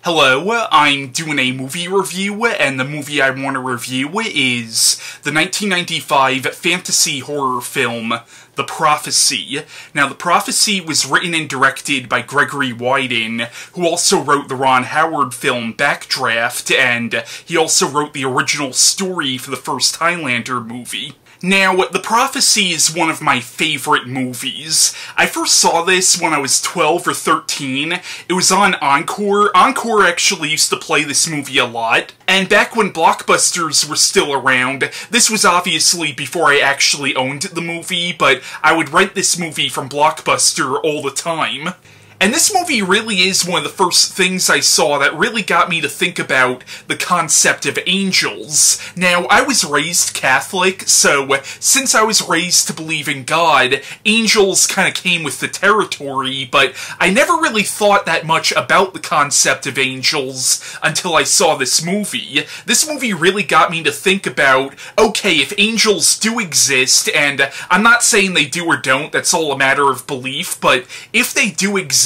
Hello, I'm doing a movie review, and the movie I want to review is the 1995 fantasy horror film, The Prophecy. Now, The Prophecy was written and directed by Gregory Widen, who also wrote the Ron Howard film Backdraft, and he also wrote the original story for the first Highlander movie. Now, The Prophecy is one of my favorite movies. I first saw this when I was 12 or 13. It was on Encore. Encore actually used to play this movie a lot. And back when blockbusters were still around, this was obviously before I actually owned the movie, but I would rent this movie from Blockbuster all the time. And this movie really is one of the first things I saw that really got me to think about the concept of angels. Now, I was raised Catholic, so since I was raised to believe in God, angels kind of came with the territory, but I never really thought that much about the concept of angels until I saw this movie. This movie really got me to think about, okay, if angels do exist, and I'm not saying they do or don't, that's all a matter of belief, but if they do exist,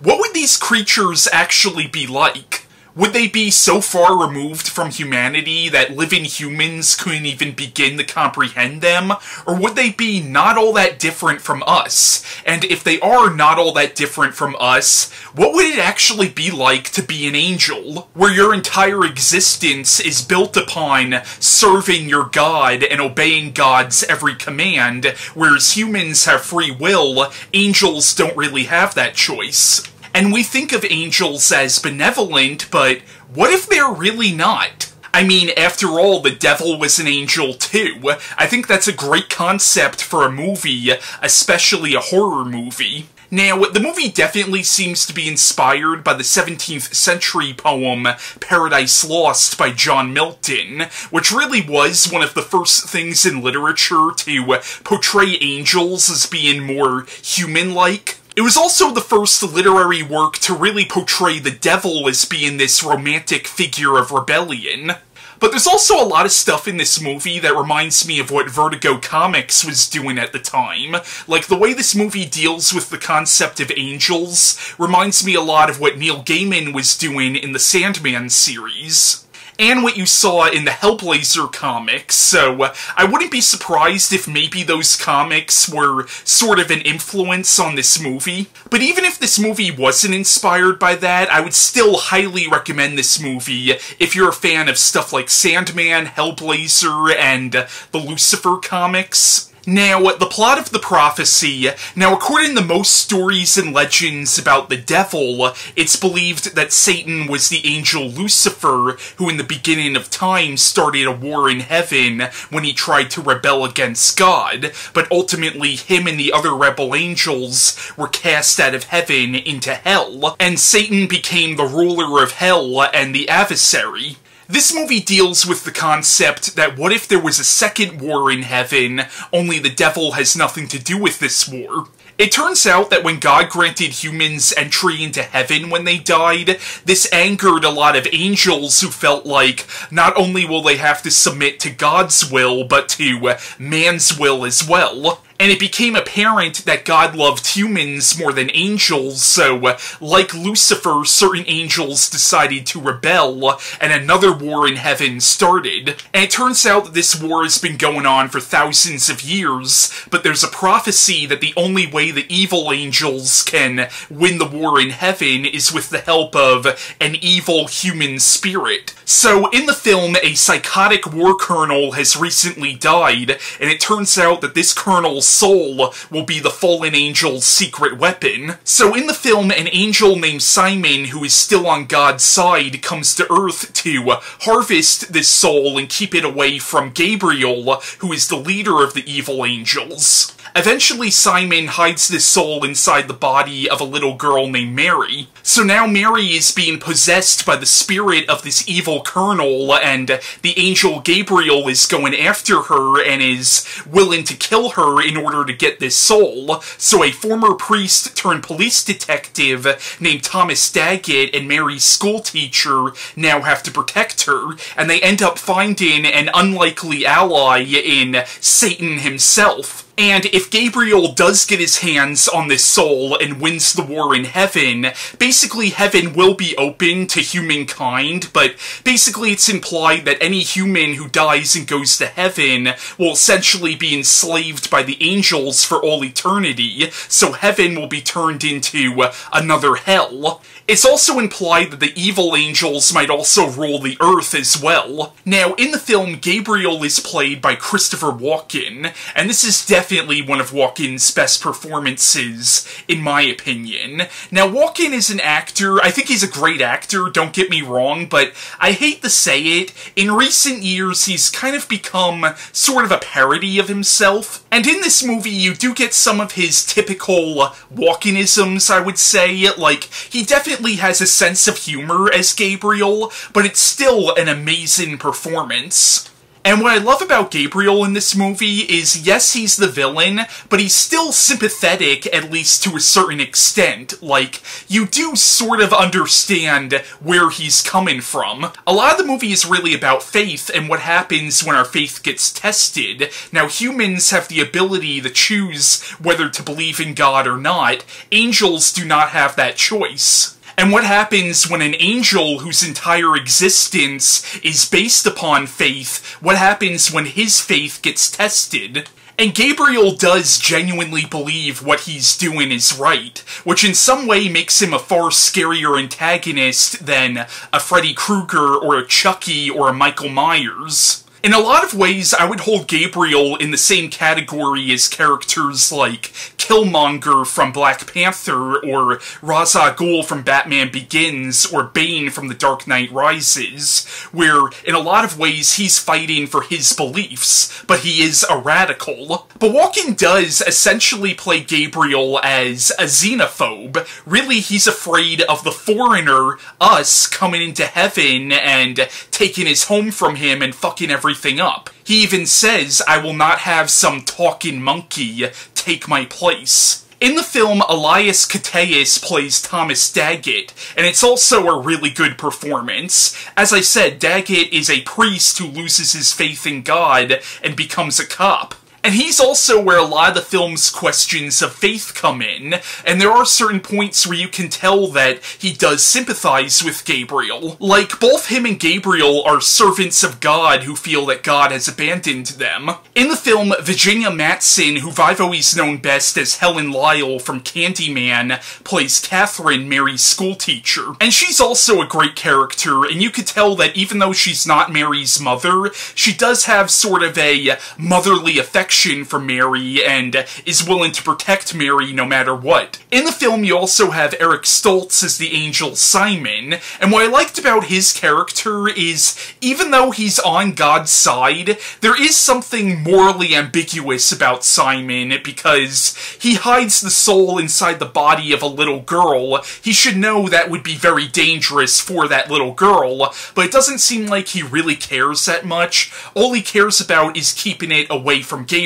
what would these creatures actually be like? Would they be so far removed from humanity that living humans couldn't even begin to comprehend them? Or would they be not all that different from us? And if they are not all that different from us, what would it actually be like to be an angel? Where your entire existence is built upon serving your God and obeying God's every command, whereas humans have free will, angels don't really have that choice. And we think of angels as benevolent, but what if they're really not? I mean, after all, the devil was an angel too. I think that's a great concept for a movie, especially a horror movie. Now, the movie definitely seems to be inspired by the 17th century poem Paradise Lost by John Milton, which really was one of the first things in literature to portray angels as being more human-like. It was also the first literary work to really portray the devil as being this romantic figure of rebellion. But there's also a lot of stuff in this movie that reminds me of what Vertigo Comics was doing at the time. Like, the way this movie deals with the concept of angels reminds me a lot of what Neil Gaiman was doing in the Sandman series. And what you saw in the Hellblazer comics, so I wouldn't be surprised if maybe those comics were sort of an influence on this movie. But even if this movie wasn't inspired by that, I would still highly recommend this movie if you're a fan of stuff like Sandman, Hellblazer, and the Lucifer comics. Now, the plot of The Prophecy. Now, according to most stories and legends about the devil, it's believed that Satan was the angel Lucifer, who in the beginning of time started a war in heaven when he tried to rebel against God, but ultimately him and the other rebel angels were cast out of heaven into hell, and Satan became the ruler of hell and the adversary. This movie deals with the concept that what if there was a second war in heaven, only the devil has nothing to do with this war. It turns out that when God granted humans entry into heaven when they died, this angered a lot of angels who felt like not only will they have to submit to God's will, but to man's will as well. And it became apparent that God loved humans more than angels, so, like Lucifer, certain angels decided to rebel, and another war in heaven started. And it turns out that this war has been going on for thousands of years, but there's a prophecy that the only way the evil angels can win the war in heaven is with the help of an evil human spirit. So, in the film, a psychotic war colonel has recently died, and it turns out that this colonel's soul will be the fallen angel's secret weapon. So in the film, an angel named Simon, who is still on God's side, comes to Earth to harvest this soul and keep it away from Gabriel, who is the leader of the evil angels. Eventually, Simon hides this soul inside the body of a little girl named Mary. So now Mary is being possessed by the spirit of this evil colonel, and the angel Gabriel is going after her and is willing to kill her in order to get this soul. So a former priest turned police detective named Thomas Daggett and Mary's schoolteacher now have to protect her, and they end up finding an unlikely ally in Satan himself. And if Gabriel does get his hands on this soul and wins the war in heaven, basically heaven will be open to humankind, but basically it's implied that any human who dies and goes to heaven will essentially be enslaved by the angels for all eternity, so heaven will be turned into another hell. It's also implied that the evil angels might also rule the earth as well. Now, in the film, Gabriel is played by Christopher Walken, and this is definitely one of Walken's best performances, in my opinion. Now, Walken is an actor. I think he's a great actor, don't get me wrong, but I hate to say it, in recent years he's kind of become sort of a parody of himself. And in this movie, you do get some of his typical Walkenisms, I would say. Like, he definitely has a sense of humor as Gabriel, but it's still an amazing performance. And what I love about Gabriel in this movie is, yes, he's the villain, but he's still sympathetic, at least to a certain extent. Like, you do sort of understand where he's coming from. A lot of the movie is really about faith and what happens when our faith gets tested. Now, humans have the ability to choose whether to believe in God or not. Angels do not have that choice. And what happens when an angel whose entire existence is based upon faith, what happens when his faith gets tested? And Gabriel does genuinely believe what he's doing is right, which in some way makes him a far scarier antagonist than a Freddy Krueger or a Chucky or a Michael Myers. In a lot of ways, I would hold Gabriel in the same category as characters like Killmonger from Black Panther, or Ra's al Ghul from Batman Begins, or Bane from The Dark Knight Rises, where, in a lot of ways, he's fighting for his beliefs, but he is a radical. But Walken does essentially play Gabriel as a xenophobe. Really, he's afraid of the foreigner, us, coming into heaven and taking his home from him and fucking everything up. He even says, "I will not have some talking monkey take my place." In the film, Elias Koteas plays Thomas Daggett, and it's also a really good performance. As I said, Daggett is a priest who loses his faith in God and becomes a cop. And he's also where a lot of the film's questions of faith come in, and there are certain points where you can tell that he does sympathize with Gabriel. Like, both him and Gabriel are servants of God who feel that God has abandoned them. In the film, Virginia Madsen, who I've always known best as Helen Lyle from Candyman, plays Catherine, Mary's schoolteacher. And she's also a great character, and you could tell that even though she's not Mary's mother, she does have sort of a motherly affection for Mary and is willing to protect Mary no matter what. In the film, you also have Eric Stoltz as the angel Simon, and what I liked about his character is, even though he's on God's side, there is something morally ambiguous about Simon because he hides the soul inside the body of a little girl. He should know that would be very dangerous for that little girl, but it doesn't seem like he really cares that much. All he cares about is keeping it away from Gabriel.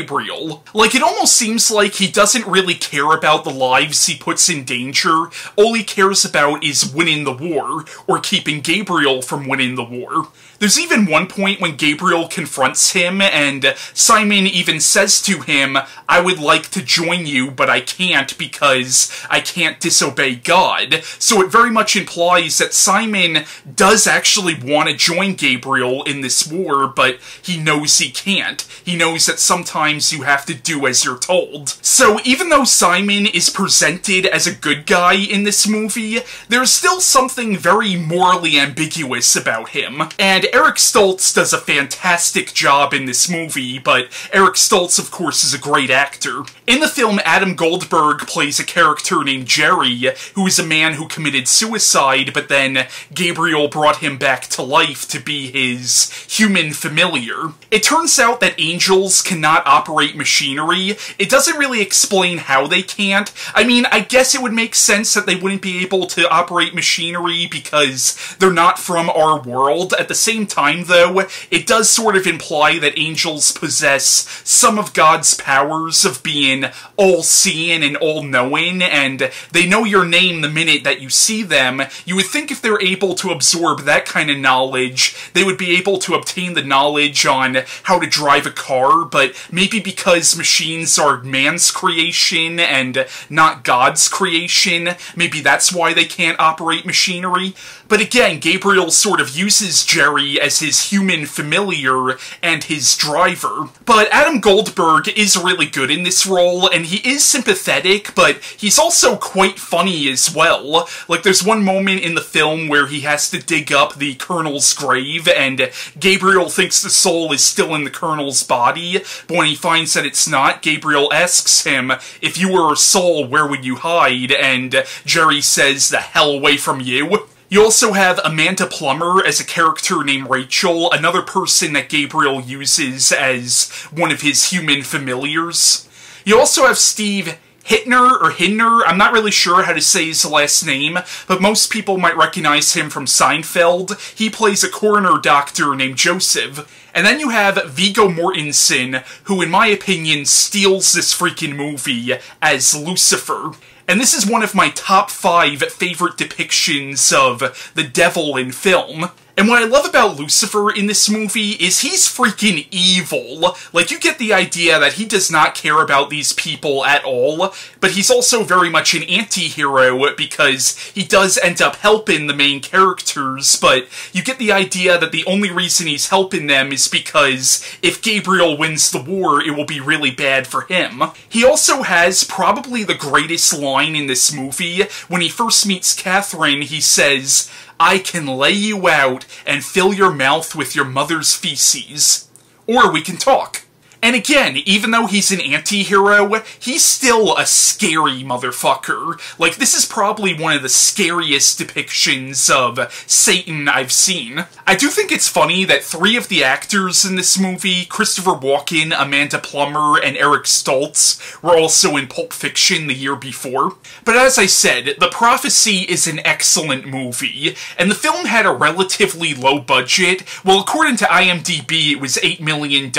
Like, it almost seems like he doesn't really care about the lives he puts in danger. All he cares about is winning the war, or keeping Gabriel from winning the war. There's even one point when Gabriel confronts him, and Simon even says to him, "I would like to join you, but I can't because I can't disobey God." So it very much implies that Simon does actually want to join Gabriel in this war, but he knows he can't. He knows that sometimes you have to do as you're told. So even though Simon is presented as a good guy in this movie, there's still something very morally ambiguous about him. And Eric Stoltz does a fantastic job in this movie, but Eric Stoltz, of course, is a great actor. In the film, Adam Goldberg plays a character named Jerry, who is a man who committed suicide, but then Gabriel brought him back to life to be his human familiar. It turns out that angels cannot operate machinery. It doesn't really explain how they can't. I mean, I guess it would make sense that they wouldn't be able to operate machinery because they're not from our world. At the same time, though, it does sort of imply that angels possess some of God's powers of being being all-seeing and all-knowing, and they know your name the minute that you see them. You would think if they're able to absorb that kind of knowledge, they would be able to obtain the knowledge on how to drive a car, but maybe because machines are man's creation and not God's creation, maybe that's why they can't operate machinery. But again, Gabriel sort of uses Jerry as his human familiar and his driver. But Adam Goldberg is really good in this role, and he is sympathetic, but he's also quite funny as well. Like, there's one moment in the film where he has to dig up the Colonel's grave, and Gabriel thinks the soul is still in the Colonel's body, but when he finds that it's not, Gabriel asks him, if you were a soul, where would you hide? And Jerry says, the hell away from you. You also have Amanda Plummer as a character named Rachel, another person that Gabriel uses as one of his human familiars. You also have Steve Hytner, I'm not really sure how to say his last name, but most people might recognize him from Seinfeld. He plays a coroner doctor named Joseph. And then you have Viggo Mortensen, who in my opinion steals this freaking movie as Lucifer. And this is one of my top 5 favorite depictions of the devil in film. And what I love about Lucifer in this movie is he's freaking evil. Like, you get the idea that he does not care about these people at all, but he's also very much an anti-hero because he does end up helping the main characters, but you get the idea that the only reason he's helping them is because if Gabriel wins the war, it will be really bad for him. He also has probably the greatest line in this movie. When he first meets Catherine, he says, I can lay you out and fill your mouth with your mother's feces. Or we can talk. And again, even though he's an anti-hero, he's still a scary motherfucker. Like, this is probably one of the scariest depictions of Satan I've seen. I do think it's funny that 3 of the actors in this movie, Christopher Walken, Amanda Plummer, and Eric Stoltz, were also in Pulp Fiction the year before. But as I said, The Prophecy is an excellent movie, and the film had a relatively low budget. Well, according to IMDb, it was $8 million,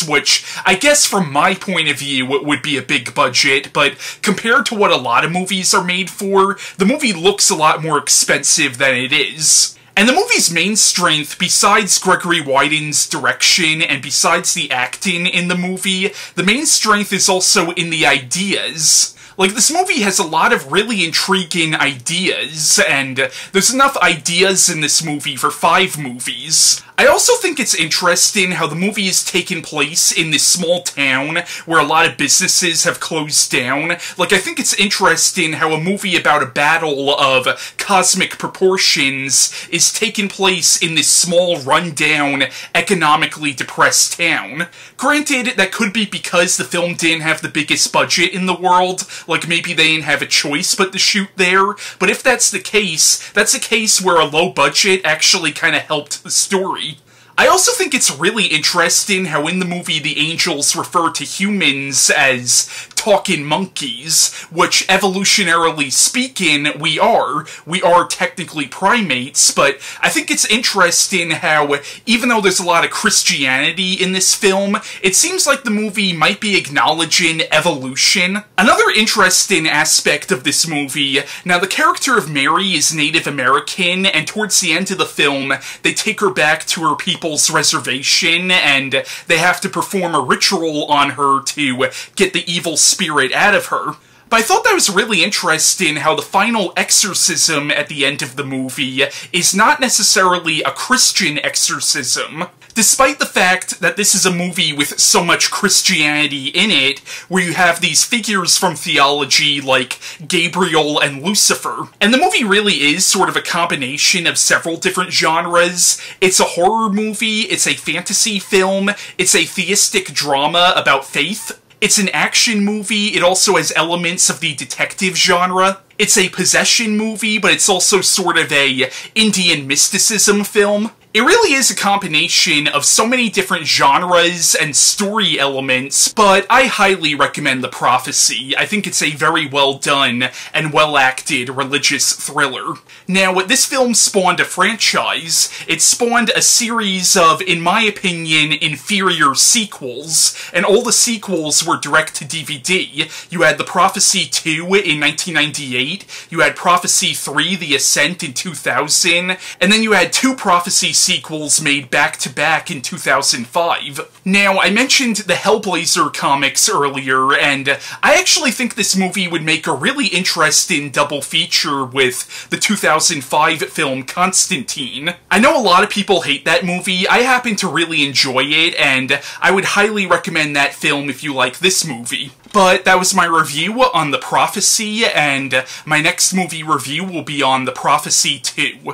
which I guess from my point of view it would be a big budget, but compared to what a lot of movies are made for, the movie looks a lot more expensive than it is. And the movie's main strength, besides Gregory Widen's direction and besides the acting in the movie, the main strength is also in the ideas. Like, this movie has a lot of really intriguing ideas, and there's enough ideas in this movie for 5 movies. I also think it's interesting how the movie is taking place in this small town where a lot of businesses have closed down. Like, I think it's interesting how a movie about a battle of cosmic proportions is taking place in this small, run-down, economically depressed town. Granted, that could be because the film didn't have the biggest budget in the world, like maybe they didn't have a choice but to shoot there, but if that's the case where a low budget actually kind of helped the story. I also think it's really interesting how in the movie the angels refer to humans as talking monkeys, which evolutionarily speaking, we are. We are technically primates, but I think it's interesting how, even though there's a lot of Christianity in this film, it seems like the movie might be acknowledging evolution. Another interesting aspect of this movie, now the character of Mary is Native American, and towards the end of the film, they take her back to her people's reservation, and they have to perform a ritual on her to get the evil spirit out of her. But I thought that was really interesting how the final exorcism at the end of the movie is not necessarily a Christian exorcism. Despite the fact that this is a movie with so much Christianity in it, where you have these figures from theology like Gabriel and Lucifer. And the movie really is sort of a combination of several different genres. It's a horror movie, it's a fantasy film, it's a theistic drama about faith. It's an action movie, it also has elements of the detective genre. It's a possession movie, but it's also sort of a Indian mysticism film. It really is a combination of so many different genres and story elements, but I highly recommend The Prophecy. I think it's a very well done and well acted religious thriller. Now, this film spawned a franchise. It spawned a series of, in my opinion, inferior sequels, and all the sequels were direct to DVD. You had The Prophecy 2 in 1998, you had Prophecy 3, The Ascent in 2000, and then you had two Prophecy sequels made back-to-back in 2005. Now, I mentioned the Hellblazer comics earlier, and I actually think this movie would make a really interesting double feature with the 2005 film Constantine. I know a lot of people hate that movie. I happen to really enjoy it, and I would highly recommend that film if you like this movie. But that was my review on The Prophecy, and my next movie review will be on The Prophecy 2.